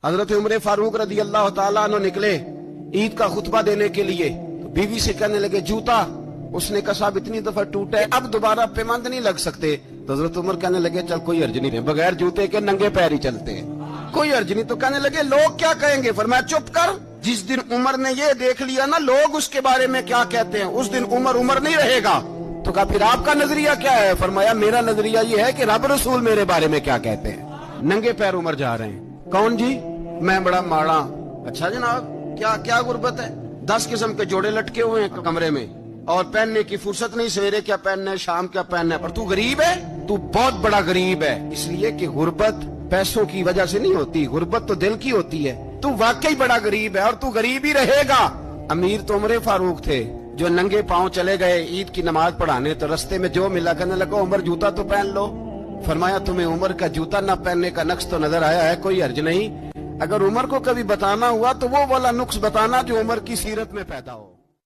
حضرت عمر فاروق رضی اللہ تعالیٰ عنہ نکلے عید کا خطبہ دینے کے لیے، تو بیوی سے کہنے لگے جوتا، اس نے کہا صاحب اتنی دفعہ ٹوٹا ہے اب دوبارہ پیمند نہیں لگ سکتے، تو حضرت عمر کہنے لگے چل کوئی حرج نہیں ہے، بغیر جوتے کے ننگے پیر ہی چلتے ہیں، کوئی حرج نہیں۔ تو کہنے لگے لوگ کیا کہیں گے؟ فرمایا چپ کر، جس دن عمر نے یہ دیکھ لیا نا لوگ اس کے بارے میں کیا کہتے ہیں، اس دن عمر نہیں رہے گا۔ تو کہا پھر آپ کا نظریہ کیا ہے؟ فرمایا میرا نظریہ یہ ہے کہ رب رسول میرے بارے میں کیا کہتے ہیں۔ ننگے پیر عمر جا رہے ہیں، کون جی؟ میں بڑا ماڑا۔ اچھا جناب، کیا غربت ہے؟ 10 قسم کے جوڑے لٹکے ہوئے ہیں کمرے میں اور پہننے کی فرصت نہیں، سویرے کیا پہننا ہے شام کیا پہننا ہے، پر تو غریب ہے، تو بہت بڑا غریب ہے، اس لیے کہ غربت پیسوں کی وجہ سے نہیں ہوتی، غربت تو دل کی ہوتی ہے، تو واقعی بڑا غریب ہے اور تو غریب ہی رہے گا۔ امیر تو عمر فاروق تھے جو ننگے پاؤں چلے گئے عید کی نماز پڑھانے، تو رستے میں جو ملا کہنے لگا عمر جوتا تو پہن لو۔ فرمایا تمہیں عمر کا جوتا نہ پہننے کا نقص تو نظر آیا ہے؟ کوئی حرج نہیں، اگر عمر کو کبھی بتانا ہوا تو وہ والا نقص بتانا جو عمر کی سیرت میں پیدا ہو۔